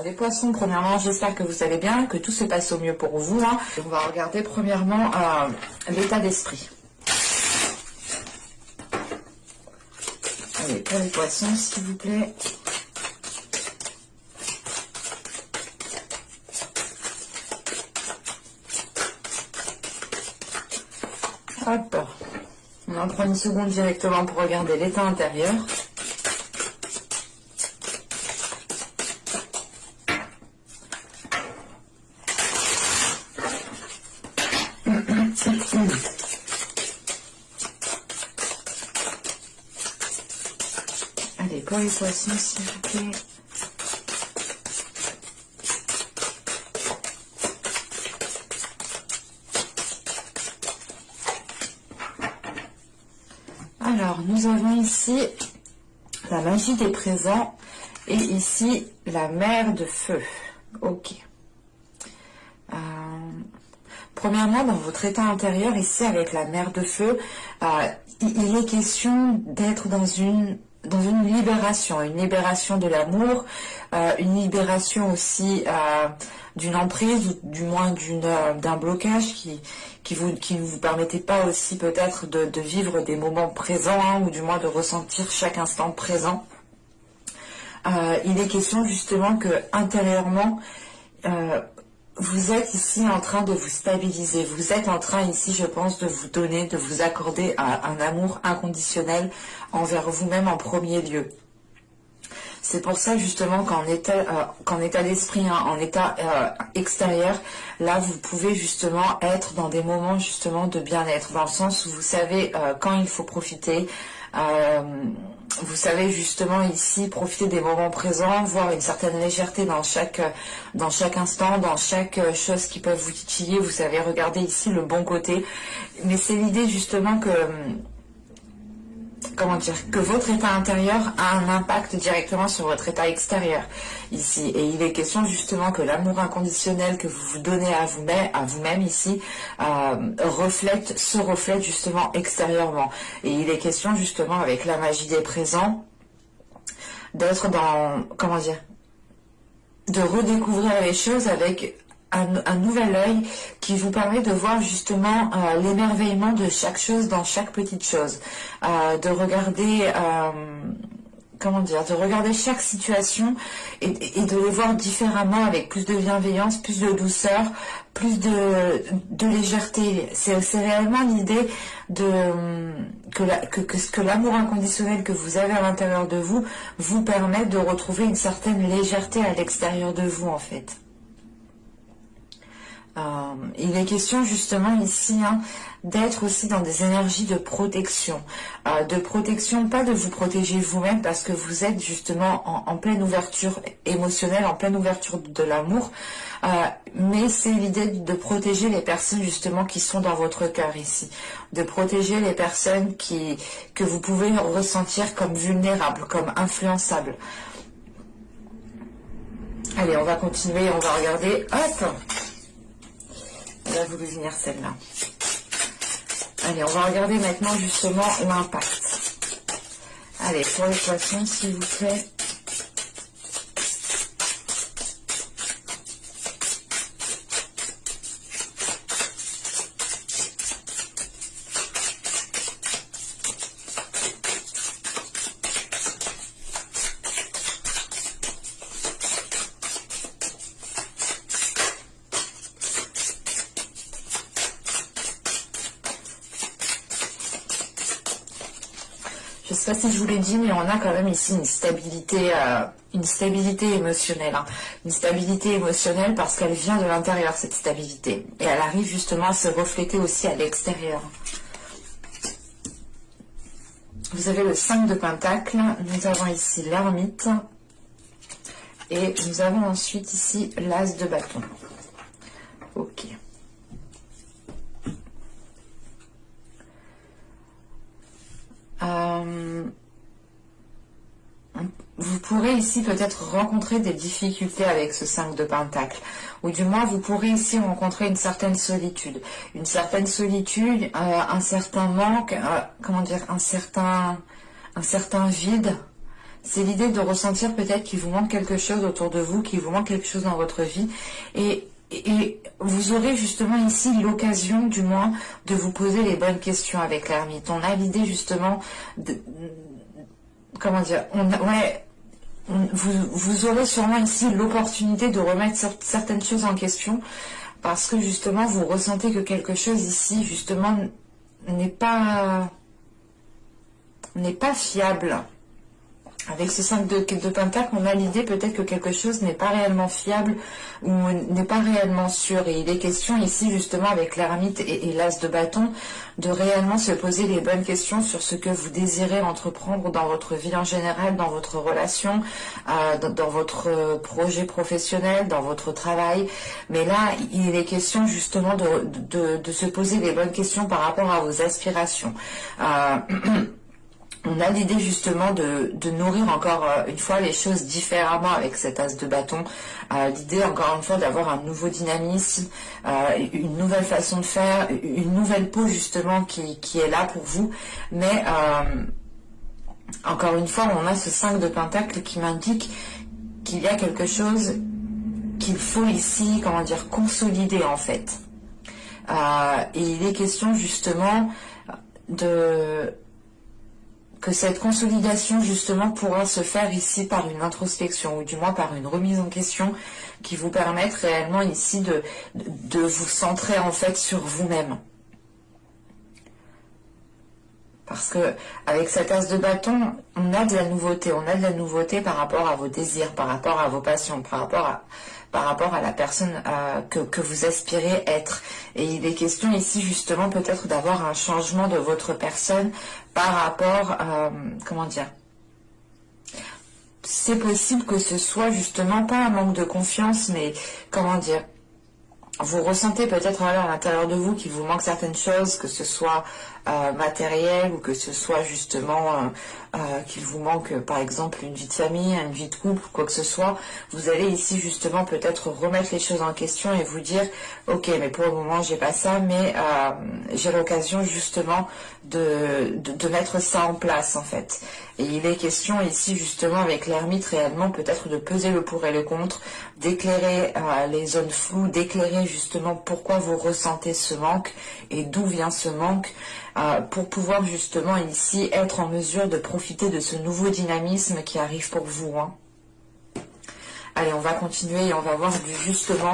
Les poissons, premièrement, j'espère que vous allez bien, que tout se passe au mieux pour vous. Hein. On va regarder premièrement l'état d'esprit. Allez, pour les poissons, s'il vous plaît. Hop. On en prend une seconde directement pour regarder l'état intérieur. Allez, pour les poissons, s'il vous plaît. Alors, nous avons ici la magie des présents et ici la mer de feu. Ok. Premièrement, dans votre état intérieur, ici avec la mer de feu, il est question d'être dans une libération de l'amour, une libération aussi d'une emprise ou du moins d'un blocage qui ne vous permettait pas aussi peut-être de vivre des moments présents hein, ou du moins de ressentir chaque instant présent. Il est question justement que intérieurement vous êtes ici en train de vous stabiliser, vous êtes en train ici je pense de vous donner, de vous accorder un amour inconditionnel envers vous-même en premier lieu. C'est pour ça justement qu'en état d'esprit, hein, en état extérieur, là vous pouvez justement être dans des moments justement de bien-être, dans le sens où vous savez quand il faut profiter, vous savez justement ici profiter des moments présents, voir une certaine légèreté dans chaque instant, dans chaque chose qui peut vous titiller, vous savez regarder ici le bon côté, mais c'est l'idée justement que que votre état intérieur a un impact directement sur votre état extérieur ici. Et il est question justement que l'amour inconditionnel que vous vous donnez à vous-même ici se reflète justement extérieurement. Et il est question justement avec la magie des présents d'être dans, de redécouvrir les choses avec un nouvel œil qui vous permet de voir justement l'émerveillement de chaque chose dans chaque petite chose, de regarder de regarder chaque situation et de les voir différemment avec plus de bienveillance, plus de douceur, plus de légèreté. C'est réellement l'idée que l'amour inconditionnel que vous avez à l'intérieur de vous permet de retrouver une certaine légèreté à l'extérieur de vous en fait. Il est question justement ici hein, d'être aussi dans des énergies de protection, pas de vous protéger vous-même parce que vous êtes justement en pleine ouverture émotionnelle, en pleine ouverture de l'amour, mais c'est l'idée de protéger les personnes justement qui sont dans votre cœur ici, de protéger les personnes que vous pouvez ressentir comme vulnérables, comme influençables. Allez, on va continuer, on va regarder, hop. Elle a voulu venir celle-là. Allez, on va regarder maintenant justement l'impact. Allez, pour les poissons, s'il vous plaît. Je ne sais pas si je vous l'ai dit, mais on a quand même ici une stabilité émotionnelle. Hein. Une stabilité émotionnelle parce qu'elle vient de l'intérieur, cette stabilité. Et elle arrive justement à se refléter aussi à l'extérieur. Vous avez le 5 de Pentacle. Nous avons ici l'ermite. Et nous avons ensuite ici l'As de bâton. Ok. Vous pourrez ici peut-être rencontrer des difficultés avec ce 5 de Pentacle, ou du moins vous pourrez ici rencontrer une certaine solitude, un certain manque, un certain vide c'est l'idée de ressentir peut-être qu'il vous manque quelque chose autour de vous, qu'il vous manque quelque chose dans votre vie. Et vous aurez justement ici l'occasion, du moins, de vous poser les bonnes questions avec l'ermite. On a l'idée justement de... Comment dire, vous aurez sûrement ici l'opportunité de remettre certaines choses en question parce que justement vous ressentez que quelque chose ici justement n'est pas fiable. Avec ce 5 de Pentacle, on a l'idée peut-être que quelque chose n'est pas réellement fiable ou n'est pas réellement sûr. Et il est question ici, justement, avec l'ermite et l'as de bâton, de réellement se poser les bonnes questions sur ce que vous désirez entreprendre dans votre vie en général, dans votre relation, dans votre projet professionnel, dans votre travail. Mais là, il est question justement de se poser les bonnes questions par rapport à vos aspirations. On a l'idée justement de nourrir encore une fois les choses différemment avec cet as de bâton. L'idée encore une fois d'avoir un nouveau dynamisme, une nouvelle façon de faire, une nouvelle peau justement qui est là pour vous. Mais encore une fois, on a ce 5 de Pentacle qui m'indique qu'il y a quelque chose qu'il faut ici, comment dire, consolider en fait. Et il est question justement que cette consolidation justement pourra se faire ici par une introspection ou du moins par une remise en question qui vous permette réellement ici de vous centrer en fait sur vous-même. Parce que avec cet as de bâton, on a de la nouveauté par rapport à vos désirs, par rapport à vos passions, par rapport à la personne que vous aspirez être. Et il est question ici justement peut-être d'avoir un changement de votre personne par rapport, comment dire, c'est possible que ce soit justement pas un manque de confiance, mais comment dire, vous ressentez peut-être à l'intérieur de vous qu'il vous manque certaines choses, que ce soit matériel ou que ce soit justement qu'il vous manque par exemple une vie de famille, une vie de couple, quoi que ce soit. Vous allez ici justement peut-être remettre les choses en question et vous dire ok, mais pour le moment j'ai pas ça, mais j'ai l'occasion justement de mettre ça en place en fait. Et il est question ici justement avec l'ermite réellement peut-être de peser le pour et le contre, d'éclairer les zones floues, d'éclairer justement pourquoi vous ressentez ce manque et d'où vient ce manque, pour pouvoir justement ici être en mesure de profiter de ce nouveau dynamisme qui arrive pour vous. Allez, on va continuer et on va voir justement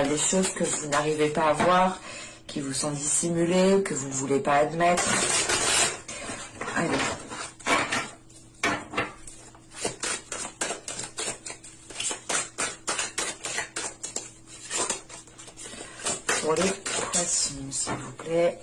les choses que vous n'arrivez pas à voir, qui vous sont dissimulées, que vous ne voulez pas admettre. Allez. Pour les poissons, s'il vous plaît.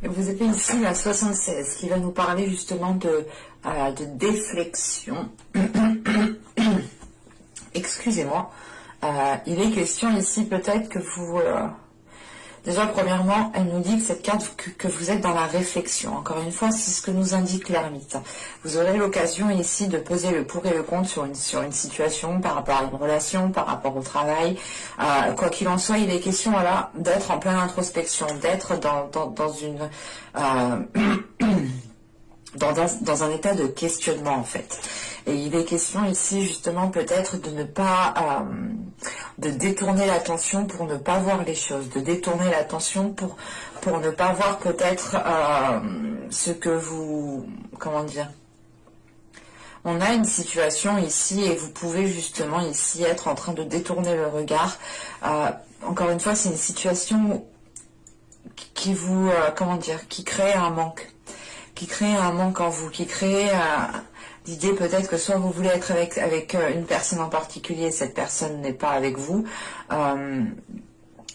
Vous avez ici la 76 qui va nous parler justement de déflexion. Excusez-moi. Il est question ici peut-être que vous... Déjà, premièrement, elle nous dit que cette carte, que vous êtes dans la réflexion. Encore une fois, c'est ce que nous indique l'ermite. Vous aurez l'occasion ici de peser le pour et le contre sur une situation, par rapport à une relation, par rapport au travail. Quoi qu'il en soit, il est question voilà, d'être en pleine introspection, d'être dans une... dans un état de questionnement en fait. Et il est question ici justement peut-être de ne pas de détourner l'attention pour ne pas voir les choses, de détourner l'attention pour ne pas voir peut-être ce que vous, comment dire, on a une situation ici et vous pouvez justement ici être en train de détourner le regard. Encore une fois, c'est une situation qui vous, comment dire, qui crée un manque. Qui crée un manque en vous, qui crée l'idée peut-être que soit vous voulez être avec une personne en particulier, cette personne n'est pas avec vous,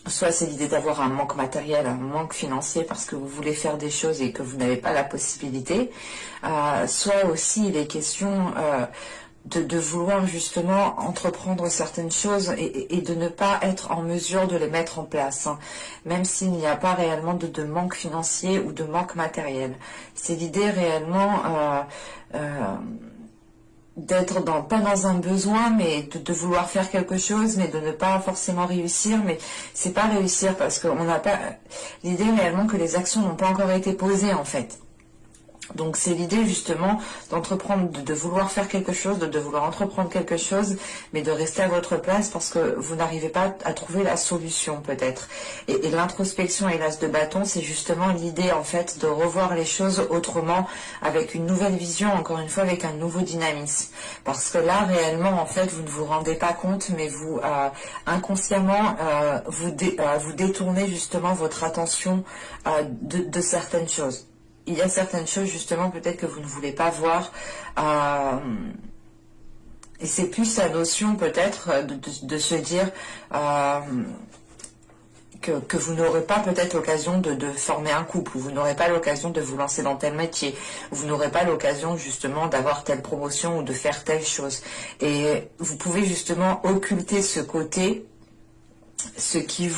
soit c'est l'idée d'avoir un manque matériel, un manque financier parce que vous voulez faire des choses et que vous n'avez pas la possibilité, soit aussi il est question de vouloir justement entreprendre certaines choses et de ne pas être en mesure de les mettre en place, hein, même s'il n'y a pas réellement de manque financier ou de manque matériel. C'est l'idée réellement d'être pas dans un besoin, mais de vouloir faire quelque chose, mais de ne pas forcément réussir. Mais c'est pas réussir parce qu'on n'a pas l'idée réellement que les actions n'ont pas encore été posées en fait. Donc c'est l'idée justement d'entreprendre, de vouloir faire quelque chose, de vouloir entreprendre quelque chose, mais de rester à votre place parce que vous n'arrivez pas à trouver la solution peut-être. Et l'introspection et l'as de bâton, c'est justement l'idée en fait de revoir les choses autrement, avec une nouvelle vision, encore une fois avec un nouveau dynamisme. Parce que là réellement en fait vous ne vous rendez pas compte, mais vous inconsciemment vous détournez justement votre attention de certaines choses. Il y a certaines choses justement peut-être que vous ne voulez pas voir et c'est plus la notion peut-être de se dire que vous n'aurez pas peut-être l'occasion de former un couple, ou vous n'aurez pas l'occasion de vous lancer dans tel métier, vous n'aurez pas l'occasion justement d'avoir telle promotion ou de faire telle chose. Et vous pouvez justement occulter ce côté, ce qui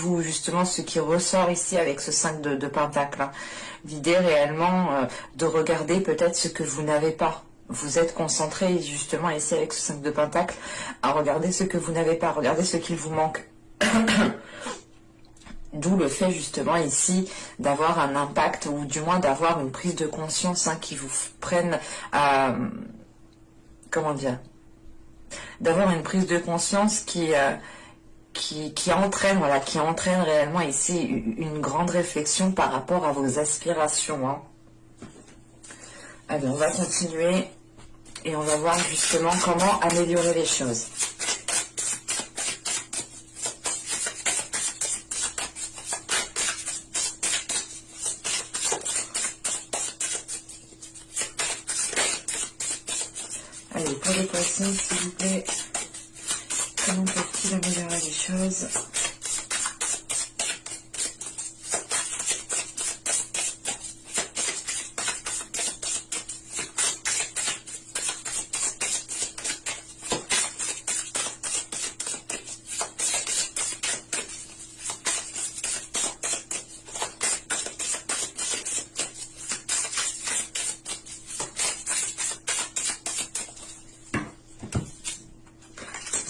ressort ici avec ce 5 de Pentacle, hein. L'idée réellement de regarder peut-être ce que vous n'avez pas. Vous êtes concentré justement ici avec ce 5 de Pentacle à regarder ce que vous n'avez pas, regarder ce qu'il vous manque. D'où le fait justement ici d'avoir un impact, ou du moins d'avoir une prise de conscience, hein, qui vous prenne comment dire, d'avoir une prise de conscience qui entraîne, voilà, qui entraîne réellement ici une grande réflexion par rapport à vos aspirations, hein. Allez, on va continuer et on va voir justement comment améliorer les choses. Allez, pour les poissons, s'il vous plaît, comment peut-il améliorer les choses?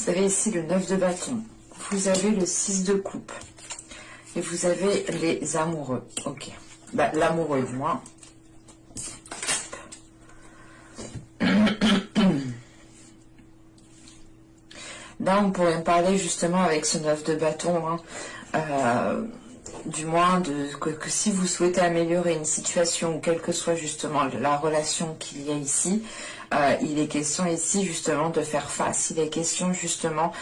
Vous avez ici le 9 de bâton, vous avez le 6 de coupe, et vous avez les amoureux. Ok, bah, l'amoureux du moins. Là, on pourrait me parler justement avec ce 9 de bâton, hein, du moins que si vous souhaitez améliorer une situation, ou quelle que soit justement la relation qu'il y a ici, il est question ici justement de faire face, il est question justement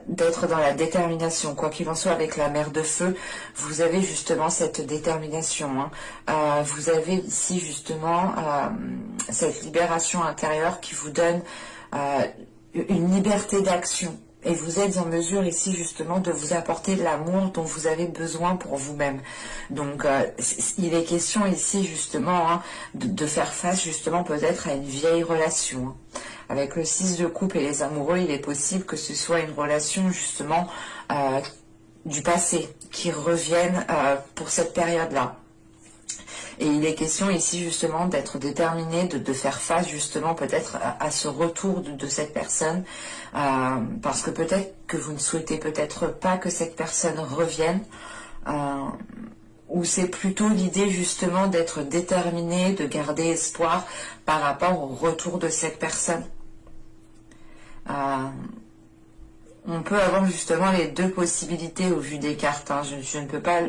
d'être dans la détermination, quoi qu'il en soit. Avec la mer de feu, vous avez justement cette détermination, hein. Vous avez ici justement cette libération intérieure qui vous donne une liberté d'action. Et vous êtes en mesure ici justement de vous apporter de l'amour dont vous avez besoin pour vous-même. Donc il est question ici justement, hein, de faire face justement peut-être à une vieille relation, hein. Avec le 6 de coupe et les amoureux, il est possible que ce soit une relation justement du passé qui revienne pour cette période-là. Et il est question ici justement d'être déterminé, de faire face justement peut-être à ce retour de cette personne, parce que peut-être que vous ne souhaitez peut-être pas que cette personne revienne, ou c'est plutôt l'idée justement d'être déterminé, de garder espoir par rapport au retour de cette personne. On peut avoir justement les deux possibilités au vu des cartes, hein. Je ne peux pas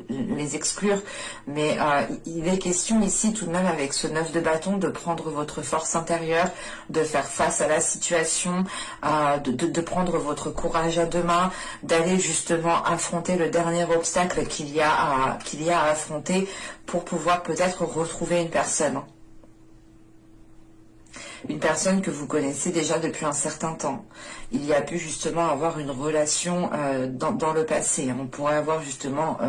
les exclure, mais il est question ici tout de même avec ce 9 de bâton de prendre votre force intérieure, de faire face à la situation, de prendre votre courage à deux mains, d'aller justement affronter le dernier obstacle qu'il y a à affronter pour pouvoir peut-être retrouver une personne. Une personne que vous connaissez déjà depuis un certain temps. Il y a pu justement avoir une relation dans le passé. On pourrait avoir justement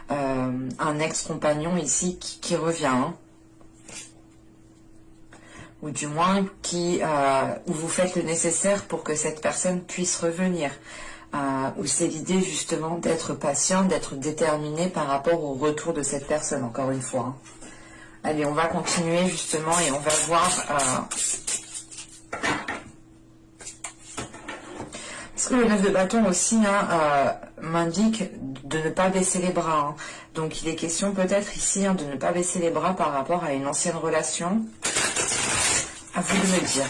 un ex-compagnon ici qui revient. Hein. Ou du moins où vous faites le nécessaire pour que cette personne puisse revenir. Où c'est l'idée justement d'être patient, d'être déterminé par rapport au retour de cette personne, encore une fois. Hein. Allez, on va continuer justement et on va voir... Parce que le 9 de bâton aussi hein, m'indique de ne pas baisser les bras. Hein. Donc il est question peut-être ici hein, de ne pas baisser les bras par rapport à une ancienne relation. À vous de me dire.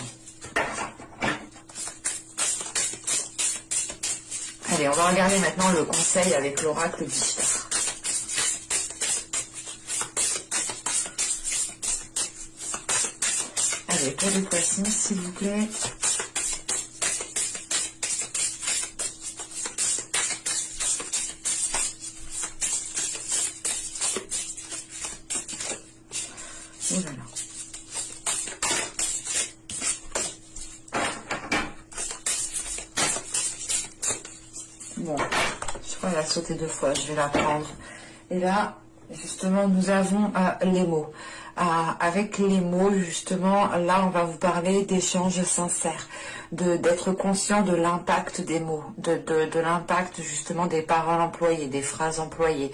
Allez, on va regarder maintenant le conseil avec l'oracle du Star. Allez, pour les poissons, s'il vous plaît. Oh là là. Bon, je crois qu'elle a sauté 2 fois, je vais la prendre. Et là, justement, nous avons les mots. Avec les mots, justement, là, on va vous parler d'échanges sincères, d'être conscient de l'impact des mots, de l'impact, justement, des paroles employées, des phrases employées.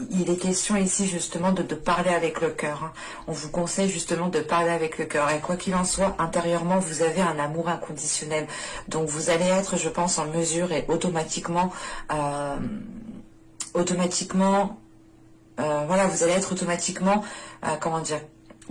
Il est question ici, justement, de parler avec le cœur. Hein. On vous conseille, justement, de parler avec le cœur. Et quoi qu'il en soit, intérieurement, vous avez un amour inconditionnel. Donc, vous allez être, je pense, en mesure et automatiquement... voilà, vous allez être automatiquement, comment dire,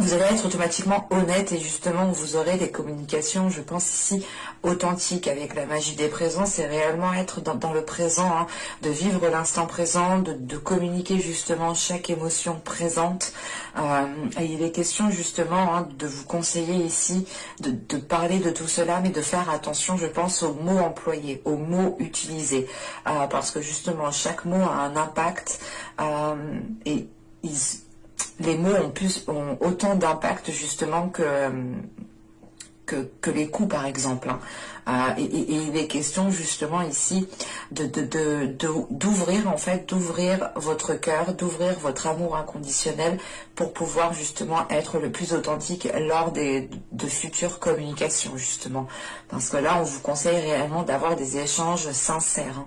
vous allez être automatiquement honnête et justement vous aurez des communications, je pense ici, authentiques avec la magie des présents, c'est réellement être dans le présent, hein, de vivre l'instant présent, de communiquer justement chaque émotion présente. Et il est question justement hein, de vous conseiller ici, de parler de tout cela, mais de faire attention, je pense, aux mots employés, aux mots utilisés, parce que justement chaque mot a un impact et les mots ont autant d'impact justement que les coups par exemple. Hein. Et il est question justement ici d'ouvrir en fait, d'ouvrir votre cœur, d'ouvrir votre amour inconditionnel pour pouvoir justement être le plus authentique lors de futures communications justement. Parce que là on vous conseille réellement d'avoir des échanges sincères. Hein.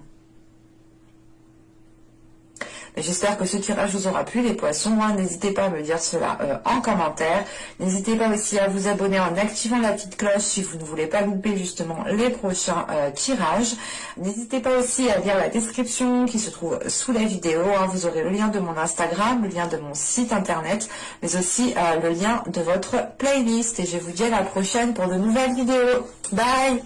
J'espère que ce tirage vous aura plu les poissons. Hein. N'hésitez pas à me dire cela en commentaire. N'hésitez pas aussi à vous abonner en activant la petite cloche si vous ne voulez pas louper justement les prochains tirages. N'hésitez pas aussi à lire la description qui se trouve sous la vidéo. Hein. Vous aurez le lien de mon Instagram, le lien de mon site internet, mais aussi le lien de votre playlist. Et je vous dis à la prochaine pour de nouvelles vidéos. Bye!